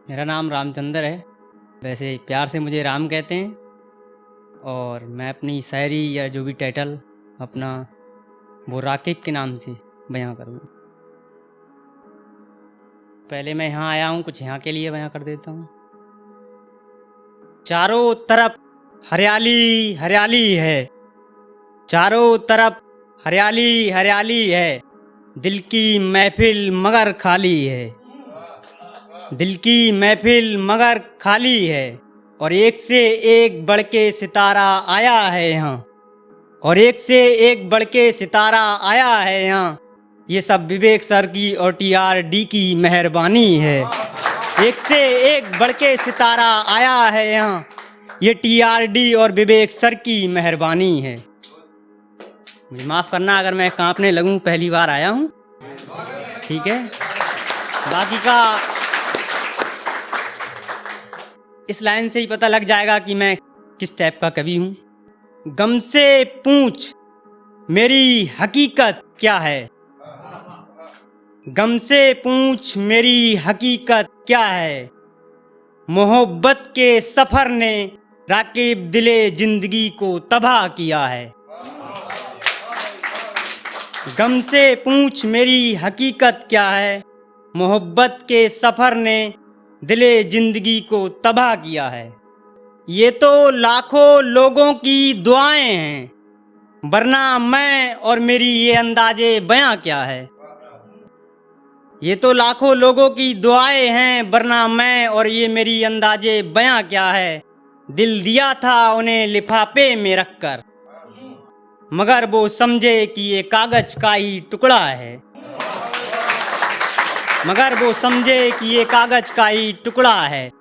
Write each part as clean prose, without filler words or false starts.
मेरा नाम रामचंद्र है। वैसे प्यार से मुझे राम कहते हैं। और मैं अपनी शायरी या जो भी टाइटल अपना वो राकिब के नाम से बयां करूँगा। पहले मैं यहाँ आया हूँ, कुछ यहाँ के लिए बयां कर देता हूँ। चारों तरफ हरियाली हरियाली है, चारों तरफ हरियाली हरियाली है, दिल की महफिल मगर खाली है, दिल की महफिल मगर खाली है। और एक से एक बढ़ के सितारा आया है यहाँ, और एक से एक बढ़ के सितारा आया है यहाँ। ये सब विवेक सर की और TRD की मेहरबानी है। एक से एक बढ़ के सितारा आया है यहाँ, ये TRD और विवेक सर की मेहरबानी है। मुझे माफ़ करना अगर मैं कांपने लगूं, पहली बार आया हूं, ठीक है। बाकी का इस लाइन से ही पता लग जाएगा कि मैं किस टाइप का कवि हूं। गम से पूछ मेरी हकीकत क्या है, गम से पूछ मेरी हकीकत क्या है। मोहब्बत के सफर ने राकिब दिले जिंदगी को तबाह किया है। गम से पूछ मेरी हकीकत क्या है, मोहब्बत के सफर ने दिले जिंदगी को तबाह किया है। ये तो लाखों लोगों की दुआएं हैं, वरना मैं और मेरी ये अंदाजे बयां क्या है। ये तो लाखों लोगों की दुआएं हैं, वरना मैं और ये मेरी अंदाजे बयां क्या है। दिल दिया था उन्हें लिफाफे में रखकर, मगर वो समझे कि ये कागज का ही टुकड़ा है, मगर वो समझे कि ये कागज का ही टुकड़ा है।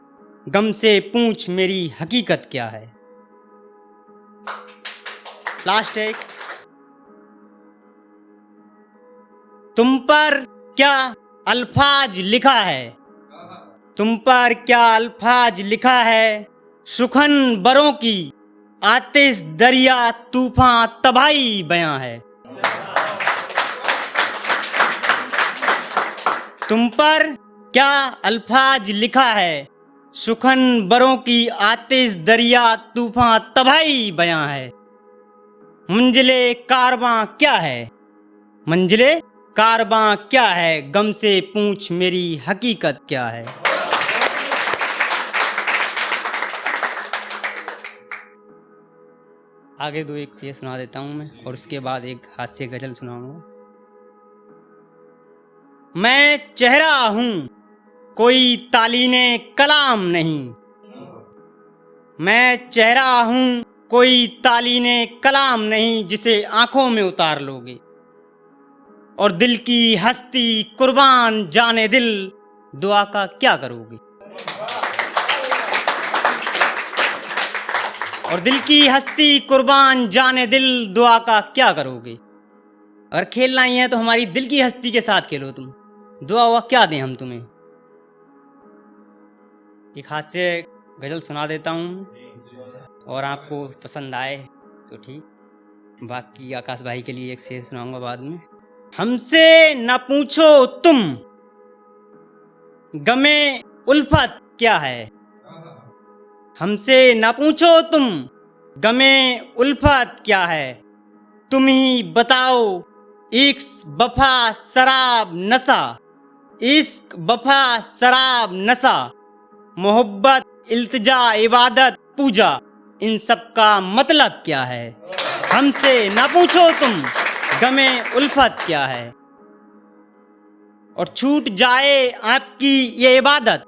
गम से पूछ मेरी हकीकत क्या है। लास्ट है, तुम पर क्या अल्फाज लिखा है, तुम पर क्या अल्फाज लिखा है। सुखन बरों की आतिश दरिया तूफान तबाही बयां है। तुम पर क्या अल्फाज लिखा है, सुखन बरों की आतिश दरिया तूफान तबाही बयां है। मंजिले कारवां क्या है, मंजिले कारवां क्या है, गम से पूछ मेरी हकीकत क्या है। आगे दो एक शेर सुना देता हूँ मैं, और उसके बाद एक हास्य गजल सुनाऊंगा। मैं चेहरा हूँ कोई तालीने कलाम नहीं, मैं चेहरा हूँ कोई तालीने कलाम नहीं, जिसे आंखों में उतार लोगे। और दिल की हस्ती कुर्बान जाने दिल, दुआ का क्या करोगे। और दिल की हस्ती कुर्बान जाने दिल, दुआ का क्या करोगे। अगर खेलना ही है तो हमारी दिल की हस्ती के साथ खेलो तुम, दुआ हुआ क्या दें हम तुम्हें। एक हाथ से गजल सुना देता हूँ, और आपको पसंद आए तो ठीक, बाकी आकाश भाई के लिए एक शेर सुनाऊंगा बाद में। हमसे न पूछो तुम गमे उल्फत क्या है, हमसे न पूछो तुम गमे उल्फत क्या है। तुम ही बताओ इश्क वफा शराब नशा, इश्क वफा शराब नशा, मोहब्बत इल्तिजा इबादत पूजा, इन सब का मतलब क्या है। हमसे न पूछो तुम गमे उल्फत क्या है। और छूट जाए आपकी ये इबादत,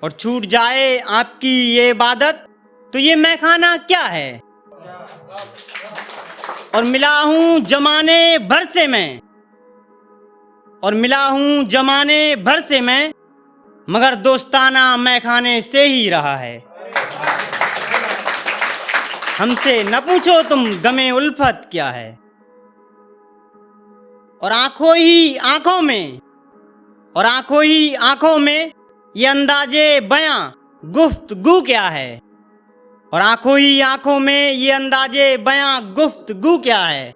और छूट जाए आपकी ये इबादत, तो ये मैखाना क्या है। और मिला हूँ जमाने भर से मैं, और मिला हूँ जमाने भर से मैं, मगर दोस्ताना मैखाने से ही रहा है। हमसे न पूछो तुम गमे उल्फत क्या है। और आंखों ही आंखों में, और आंखों ही आंखों में ये अंदाजे बयां गुफ्तगू क्या है। और आंखों ही आंखों में ये अंदाजे बयां गुफ्तगू क्या है।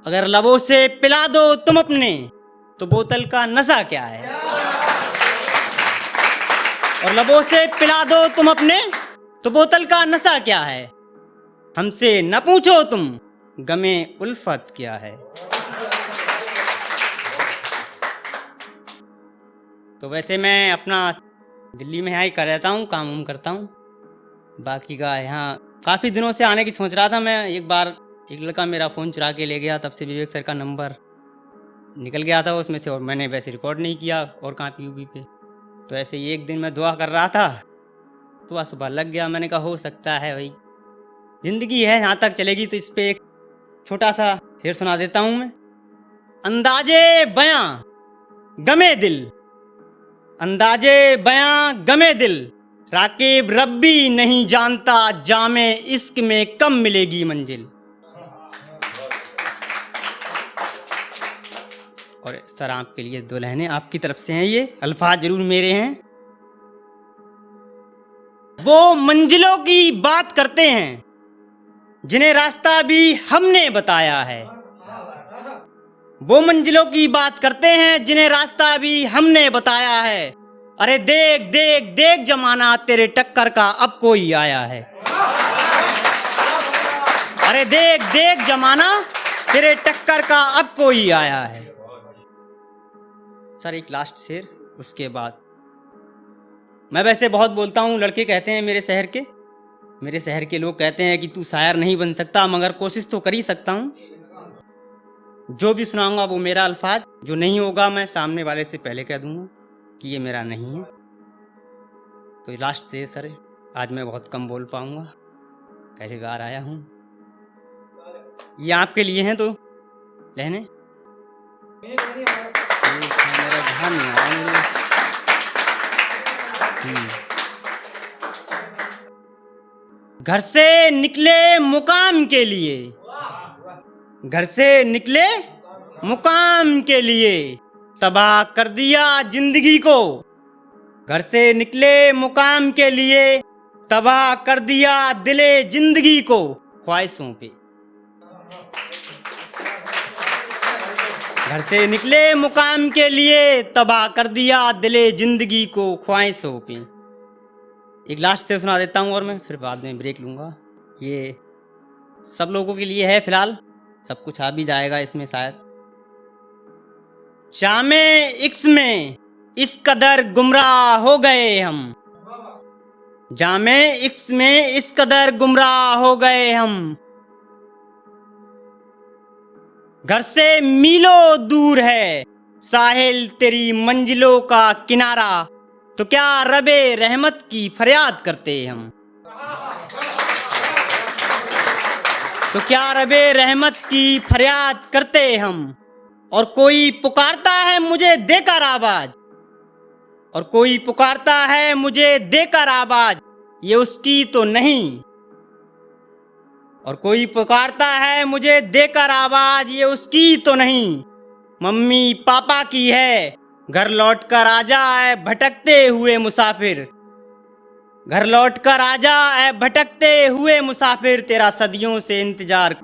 अगर लबों से पिला दो तुम अपने, तो बोतल का नशा क्या है। और लबों से पिला दो तुम अपने, तो बोतल का नशा क्या है। हमसे न पूछो तुम, गमे उल्फत क्या है। तो वैसे मैं अपना दिल्ली में यहाँ ही कर रहता हूँ, काम वाम करता हूँ। बाकी का यहाँ काफ़ी दिनों से आने की सोच रहा था मैं। एक बार एक लड़का मेरा फ़ोन चुरा के ले गया, तब से विवेक सर का नंबर निकल गया था उसमें से, और मैंने वैसे रिकॉर्ड नहीं किया और कहाँ पी पे। तो ऐसे ही एक दिन मैं दुआ कर रहा था, सुबह सुबह लग गया। मैंने कहा हो सकता है भाई ज़िंदगी है, यहाँ तक चलेगी। तो इस पे एक छोटा सा शेर सुना देता हूँ मैं। अंदाजे बयां गमे दिल, अंदाजे बयां गमे दिल, राकिब रब्बी नहीं जानता जामे इश्क में कम मिलेगी मंजिल। और सर आपके लिए दो लाइनें आपकी तरफ से हैं, ये अल्फाज जरूर मेरे हैं। वो मंजिलों की बात करते हैं जिन्हें रास्ता भी हमने बताया है। वो मंजिलों की बात करते हैं जिन्हें रास्ता भी हमने बताया है। अरे देख देख देख जमाना तेरे टक्कर का अब कोई आया है। अरे देख देख जमाना तेरे टक्कर का अब कोई आया है। सर एक लास्ट शेर, उसके बाद मैं वैसे बहुत बोलता हूँ। लड़के कहते हैं मेरे शहर के लोग कहते हैं कि तू शायर नहीं बन सकता, मगर कोशिश तो कर ही सकता हूँ। जो भी सुनाऊंगा वो मेरा अल्फाज, जो नहीं होगा मैं सामने वाले से पहले कह दूंगा कि ये मेरा नहीं है। तो लास्ट से सर आज मैं बहुत कम बोल पाऊंगा, पहली बार आया हूँ। ये आपके लिए हैं तो लेने मेरा ध्यान नहीं आ रहा। घर से निकले मुकाम के लिए, घर से निकले मुकाम के लिए, तबाह कर दिया जिंदगी को। घर से निकले मुकाम के लिए, तबाह कर दिया दिले जिंदगी को ख्वाहिशों पे। घर से निकले मुकाम के लिए, तबाह कर दिया दिले जिंदगी को ख्वाहिशों पे। एक लास्ट से सुना देता हूँ और मैं फिर बाद में ब्रेक लूँगा। ये सब लोगों के लिए है, फिलहाल सब कुछ आ भी जाएगा इसमें शायद। शामे इक्स में इस कदर गुमराह हो गए हम, जामे इक्स में इस कदर गुमराह हो गए हम। घर से मीलों दूर है साहिल तेरी मंजिलों का किनारा, तो क्या रबे रहमत की फरियाद करते हम। तो क्या रबे रहमत की फरियाद करते हम। और कोई पुकारता है मुझे देकर आवाज, और कोई पुकारता है मुझे देकर आवाज, ये उसकी तो नहीं। और कोई पुकारता है मुझे देकर आवाज, ये उसकी तो नहीं। मम्मी पापा की है, घर लौट कर आजा ऐ भटकते हुए मुसाफिर। घर लौट कर आजा ऐ भटकते हुए मुसाफिर, तेरा सदियों से इंतजार